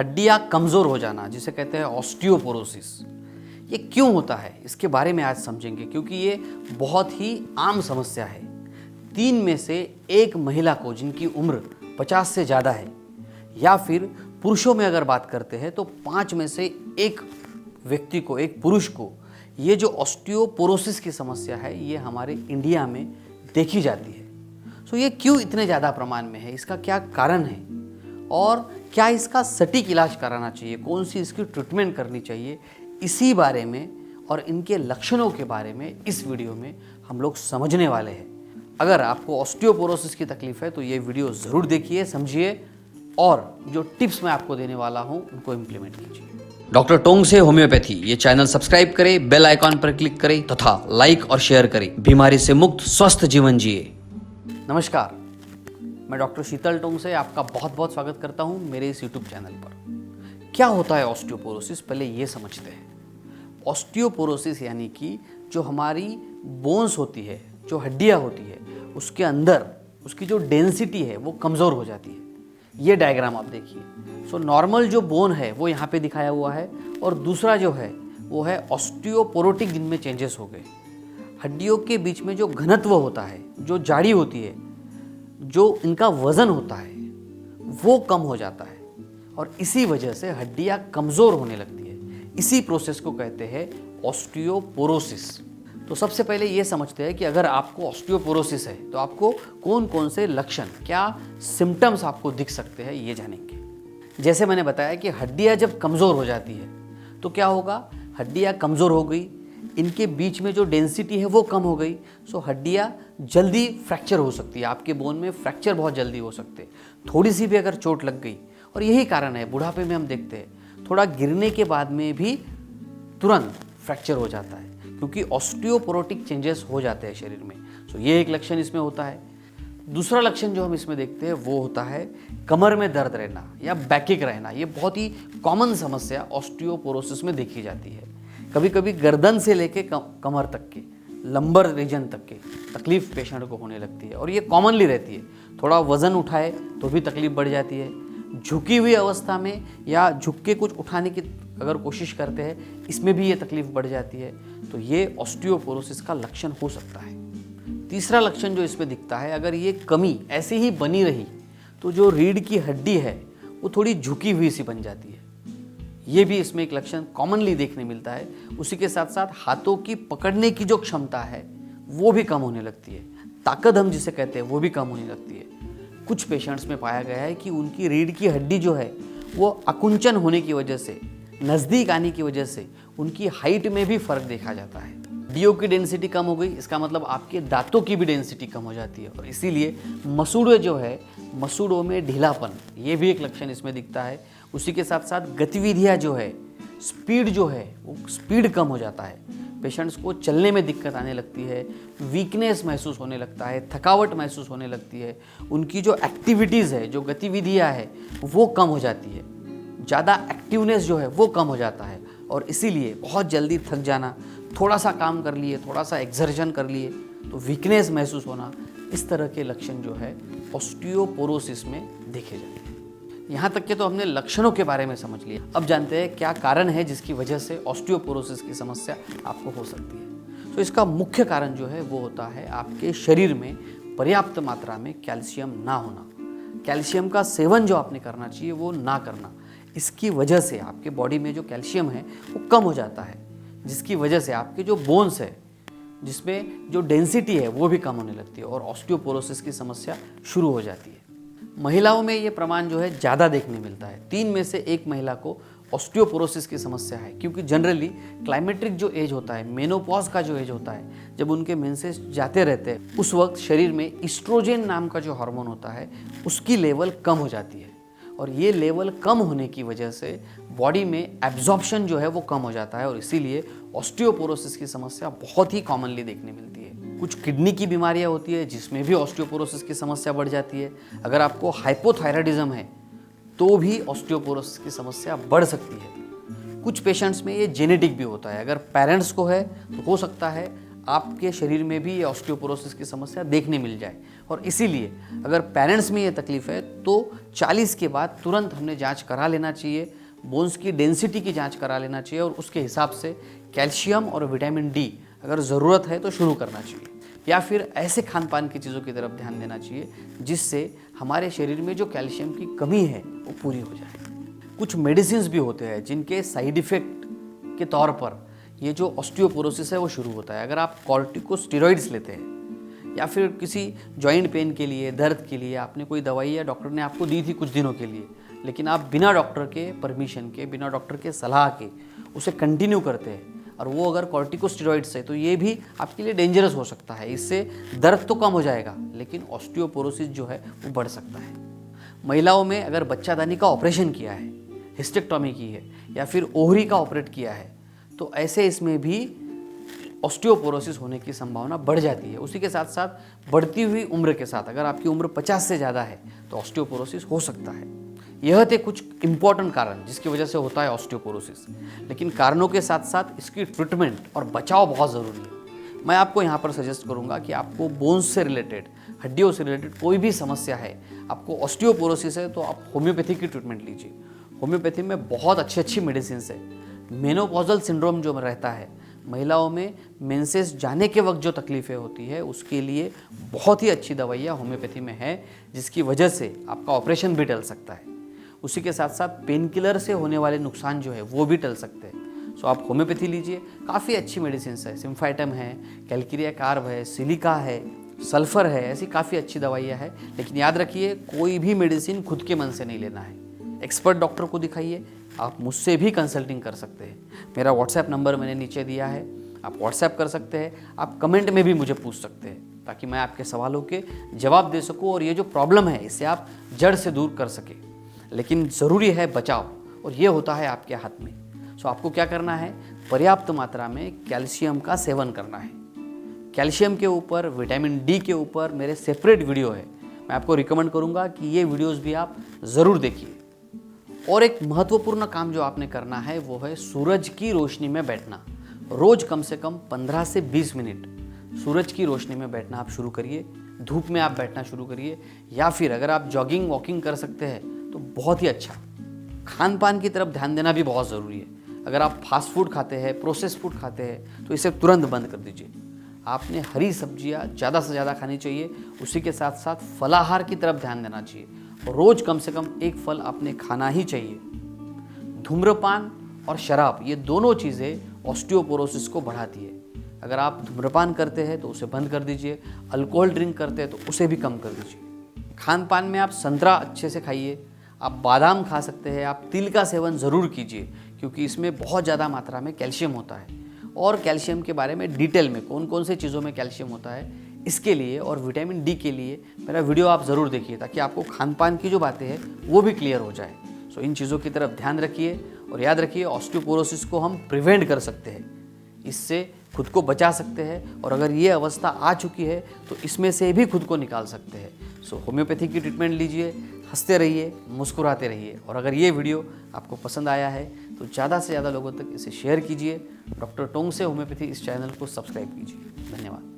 हड्डियां कमज़ोर हो जाना, जिसे कहते हैं ऑस्टियोपोरोसिस, ये क्यों होता है इसके बारे में आज समझेंगे, क्योंकि ये बहुत ही आम समस्या है। 3 में से 1 महिला को जिनकी उम्र 50 से ज़्यादा है, या फिर पुरुषों में अगर बात करते हैं तो 5 में से 1 व्यक्ति को, एक पुरुष को, ये जो ऑस्टियोपोरोसिस की समस्या है ये हमारे इंडिया में देखी जाती है। सो ये क्यों इतने ज़्यादा प्रमाण में है, इसका क्या कारण है और क्या इसका सटीक इलाज कराना चाहिए, कौन सी इसकी ट्रीटमेंट करनी चाहिए, इसी बारे में और इनके लक्षणों के बारे में इस वीडियो में हम लोग समझने वाले हैं। अगर आपको ऑस्टियोपोरोसिस की तकलीफ है तो ये वीडियो ज़रूर देखिए, समझिए और जो टिप्स मैं आपको देने वाला हूँ उनको इम्प्लीमेंट कीजिए। डॉक्टर टोंग से होम्योपैथी ये चैनल सब्सक्राइब करें, बेल आइकॉन पर क्लिक करें तथा लाइक और शेयर करें। बीमारी से मुक्त स्वस्थ जीवन जिए। नमस्कार, मैं डॉक्टर शीतल टोंग से आपका बहुत बहुत स्वागत करता हूं मेरे इस यूट्यूब चैनल पर। क्या होता है ऑस्टियोपोरोसिस, पहले ये समझते हैं। ऑस्टियोपोरोसिस यानी कि जो हमारी बोन्स होती है, जो हड्डियां होती है, उसके अंदर उसकी जो डेंसिटी है वो कमज़ोर हो जाती है। ये डायग्राम आप देखिए। सो नॉर्मल जो बोन है वो यहाँ पे दिखाया हुआ है और दूसरा जो है वो है ऑस्टियोपोरोटिक, जिनमें चेंजेस हो गए। हड्डियों के बीच में जो घनत्व होता है, जो जाड़ी होती है, जो इनका वजन होता है वो कम हो जाता है और इसी वजह से हड्डियां कमज़ोर होने लगती है। इसी प्रोसेस को कहते हैं ऑस्टियोपोरोसिस। तो सबसे पहले ये समझते हैं कि अगर आपको ऑस्टियोपोरोसिस है तो आपको कौन कौन से लक्षण, क्या सिम्टम्स आपको दिख सकते हैं, ये जानेंगे। जैसे मैंने बताया कि हड्डियां जब कमज़ोर हो जाती है तो क्या होगा, हड्डियां कमज़ोर हो गई, इनके बीच में जो डेंसिटी है वो कम हो गई। सो हड्डियां जल्दी फ्रैक्चर हो सकती है, आपके बोन में फ्रैक्चर बहुत जल्दी हो सकते हैं। थोड़ी सी भी अगर चोट लग गई, और यही कारण है बुढ़ापे में हम देखते हैं थोड़ा गिरने के बाद में भी तुरंत फ्रैक्चर हो जाता है, क्योंकि ऑस्टियोपोरोटिक चेंजेस हो जाते हैं शरीर में। सो ये एक लक्षण इसमें होता है। दूसरा लक्षण जो हम इसमें देखते हैं वो होता है कमर में दर्द रहना या बैकिक रहना। ये बहुत ही कॉमन समस्या ऑस्टियोपोरोसिस में देखी जाती है। कभी कभी गर्दन से लेके कमर तक के, लंबर रीजन तक के तकलीफ पेशेंट को होने लगती है और ये कॉमनली रहती है। थोड़ा वज़न उठाए तो भी तकलीफ बढ़ जाती है, झुकी हुई अवस्था में या झुक के कुछ उठाने की अगर कोशिश करते हैं इसमें भी ये तकलीफ बढ़ जाती है। तो ये ऑस्टियोपोरोसिस का लक्षण हो सकता है। तीसरा लक्षण जो इसमें दिखता है, अगर ये कमी ऐसे ही बनी रही तो जो रीढ़ की हड्डी है वो थोड़ी झुकी हुई सी बन जाती है। ये भी इसमें एक लक्षण कॉमनली देखने मिलता है। उसी के साथ साथ हाथों की पकड़ने की जो क्षमता है वो भी कम होने लगती है, ताकत हम जिसे कहते हैं वो भी कम होने लगती है। कुछ पेशेंट्स में पाया गया है कि उनकी रीढ़ की हड्डी जो है वो अकुंचन होने की वजह से, नज़दीक आने की वजह से उनकी हाइट में भी फ़र्क देखा जाता है। हड्डियों की डेंसिटी कम हो गई, इसका मतलब आपके दांतों की भी डेंसिटी कम हो जाती है और इसीलिए मसूड़े जो है, मसूड़ों में ढीलापन, ये भी एक लक्षण इसमें दिखता है। उसी के साथ साथ गतिविधियाँ जो है, स्पीड जो है वो स्पीड कम हो जाता है। पेशेंट्स को चलने में दिक्कत आने लगती है, वीकनेस महसूस होने लगता है, थकावट महसूस होने लगती है, उनकी जो एक्टिविटीज़ है, जो गतिविधियाँ है वो कम हो जाती है, ज़्यादा एक्टिवनेस जो है वो कम हो जाता है और इसीलिए बहुत जल्दी थक जाना, थोड़ा सा काम कर लिए, थोड़ा सा एक्सर्शन कर लिए तो वीकनेस महसूस होना, इस तरह के लक्षण जो है ऑस्टियोपोरोसिस में देखे जाते हैं। यहाँ तक के तो हमने लक्षणों के बारे में समझ लिया। अब जानते हैं क्या कारण है जिसकी वजह से ऑस्टियोपोरोसिस की समस्या आपको हो सकती है। तो इसका मुख्य कारण जो है वो होता है आपके शरीर में पर्याप्त मात्रा में कैल्शियम ना होना। कैल्शियम का सेवन जो आपने करना चाहिए वो ना करना, इसकी वजह से आपके बॉडी में जो कैल्शियम है वो कम हो जाता है, जिसकी वजह से आपके जो बोन्स है, जिसमें जो डेंसिटी है वो भी कम होने लगती है और ऑस्टियोपोरोसिस की समस्या शुरू हो जाती है। महिलाओं में ये प्रमाण जो है ज़्यादा देखने मिलता है। 3 में से 1 महिला को ऑस्टियोपोरोसिस की समस्या है, क्योंकि जनरली क्लाइमेट्रिक जो एज होता है, मेनोपॉज का जो एज होता है, जब उनके मेंसेस जाते रहते हैं उस वक्त शरीर में ईस्ट्रोजन नाम का जो हार्मोन होता है उसकी लेवल कम हो जाती है और ये लेवल कम होने की वजह से बॉडी में एब्जॉर्प्शन जो है वो कम हो जाता है और इसीलिए ऑस्टियोपोरोसिस की समस्या बहुत ही कॉमनली देखने मिलती है। कुछ किडनी की बीमारियां होती है जिसमें भी ऑस्टियोपोरोसिस की समस्या बढ़ जाती है। अगर आपको हाइपोथायराइडिज्म है तो भी ऑस्टियोपोरोसिस की समस्या बढ़ सकती है। कुछ पेशेंट्स में ये जेनेटिक भी होता है, अगर पेरेंट्स को है तो हो सकता है आपके शरीर में भी ये ऑस्टियोपोरोसिस की समस्या देखने मिल जाए। और इसीलिए अगर पेरेंट्स में ये तकलीफ है तो 40 के बाद तुरंत हमने जांच करा लेना चाहिए, बोन्स की डेंसिटी की जांच करा लेना चाहिए और उसके हिसाब से कैल्शियम और विटामिन डी अगर ज़रूरत है तो शुरू करना चाहिए, या फिर ऐसे खान पान की चीज़ों की तरफ ध्यान देना चाहिए जिससे हमारे शरीर में जो कैल्शियम की कमी है वो पूरी हो जाए। कुछ मेडिसिन्स भी होते हैं जिनके साइड इफ़ेक्ट के तौर पर ये जो ऑस्टियोपोरोसिस है वो शुरू होता है। अगर आप कॉर्टिकोस्टेरॉइड्स लेते हैं या फिर किसी जॉइंट पेन के लिए, दर्द के लिए आपने कोई दवाई या डॉक्टर ने आपको दी थी कुछ दिनों के लिए, लेकिन आप बिना डॉक्टर के परमिशन के, बिना डॉक्टर के सलाह के उसे कंटिन्यू करते हैं और वो अगर कॉर्टिकोस्टेरॉइड्स है तो ये भी आपके लिए डेंजरस हो सकता है। इससे दर्द तो कम हो जाएगा लेकिन ऑस्टियोपोरोसिस जो है वो बढ़ सकता है। महिलाओं में अगर बच्चादानी का ऑपरेशन किया है, हिस्टेक्टॉमी की है या फिर ओवरी का ऑपरेट किया है तो ऐसे इसमें भी ऑस्टियोपोरोसिस होने की संभावना बढ़ जाती है। उसी के साथ साथ बढ़ती हुई उम्र के साथ, अगर आपकी उम्र 50 से ज़्यादा है तो ऑस्टियोपोरोसिस हो सकता है। यह थे कुछ इंपॉर्टेंट कारण जिसकी वजह से होता है ऑस्टियोपोरोसिस, लेकिन कारणों के साथ साथ इसकी ट्रीटमेंट और बचाव बहुत ज़रूरी है। मैं आपको यहाँ पर सजेस्ट करूँगा कि आपको बोन्स से रिलेटेड, हड्डियों से रिलेटेड कोई भी समस्या है, आपको ऑस्टियोपोरोसिस है तो आप होम्योपैथी की ट्रीटमेंट लीजिए। होम्योपैथी में बहुत अच्छी मेडिसिन है। मेनोपॉजल सिंड्रोम जो रहता है, महिलाओं में मेंसेस जाने के वक्त जो तकलीफ़ें होती है उसके लिए बहुत ही अच्छी दवाइयाँ होम्योपैथी में है जिसकी वजह से आपका ऑपरेशन भी टल सकता है। उसी के साथ साथ पेन किलर से होने वाले नुकसान जो है वो भी टल सकते हैं। सो आप होम्योपैथी लीजिए, काफ़ी अच्छी मेडिसिन है। सिम्फाइटम है, कैल्किरिया कार्ब है, सिलिका है, सल्फर है, ऐसी काफ़ी अच्छी दवाइयाँ हैं। लेकिन याद रखिए कोई भी मेडिसिन खुद के मन से नहीं लेना है, एक्सपर्ट डॉक्टर को दिखाइए। आप मुझसे भी कंसल्टिंग कर सकते हैं। मेरा व्हाट्सएप नंबर मैंने नीचे दिया है, आप व्हाट्सएप कर सकते हैं। आप कमेंट में भी मुझे पूछ सकते हैं ताकि मैं आपके सवालों के जवाब दे सकूं और ये जो प्रॉब्लम है इसे आप जड़ से दूर कर सकें। लेकिन ज़रूरी है बचाव और ये होता है आपके हाथ में। सो आपको क्या करना है, पर्याप्त मात्रा में कैल्शियम का सेवन करना है। कैल्शियम के ऊपर, विटामिन डी के ऊपर मेरे सेपरेट वीडियो है, मैं आपको रिकमेंड करूँगा कि ये वीडियोज़ भी आप ज़रूर देखिए। और एक महत्वपूर्ण काम जो आपने करना है वो है सूरज की रोशनी में बैठना। रोज़ कम से कम 15 से 20 मिनट सूरज की रोशनी में बैठना आप शुरू करिए। धूप में आप बैठना शुरू करिए, या फिर अगर आप जॉगिंग वॉकिंग कर सकते हैं तो बहुत ही अच्छा। खान पान की तरफ ध्यान देना भी बहुत ज़रूरी है। अगर आप फास्ट फूड खाते हैं, प्रोसेस फूड खाते हैं तो इसे तुरंत बंद कर दीजिए। आपने हरी सब्जियां ज़्यादा से ज़्यादा खानी चाहिए। उसी के साथ साथ फलाहार की तरफ ध्यान देना चाहिए। रोज़ कम से कम एक फल आपने खाना ही चाहिए। धूम्रपान और शराब, ये दोनों चीज़ें ऑस्टियोपोरोसिस को बढ़ाती है। अगर आप धूम्रपान करते हैं तो उसे बंद कर दीजिए, अल्कोहल ड्रिंक करते हैं तो उसे भी कम कर दीजिए। खान पान में आप संतरा अच्छे से खाइए, आप बादाम खा सकते हैं, आप तिल का सेवन ज़रूर कीजिए क्योंकि इसमें बहुत ज़्यादा मात्रा में कैल्शियम होता है। और कैल्शियम के बारे में डिटेल में कौन कौन से चीज़ों में कैल्शियम होता है इसके लिए और विटामिन डी के लिए मेरा वीडियो आप ज़रूर देखिए ताकि आपको खान पान की जो बातें हैं वो भी क्लियर हो जाए। सो इन चीज़ों की तरफ ध्यान रखिए और याद रखिए ऑस्टियोपोरोसिस को हम प्रिवेंट कर सकते हैं, इससे खुद को बचा सकते हैं और अगर ये अवस्था आ चुकी है तो इसमें से भी खुद को निकाल सकते हैं। सो होम्योपैथी की ट्रीटमेंट लीजिए, हंसते रहिए, मुस्कुराते रहिए। और अगर ये वीडियो आपको पसंद आया है तो ज़्यादा से ज़्यादा लोगों तक इसे शेयर कीजिए। डॉक्टर टोंग से होम्योपैथी इस चैनल को सब्सक्राइब कीजिए। धन्यवाद।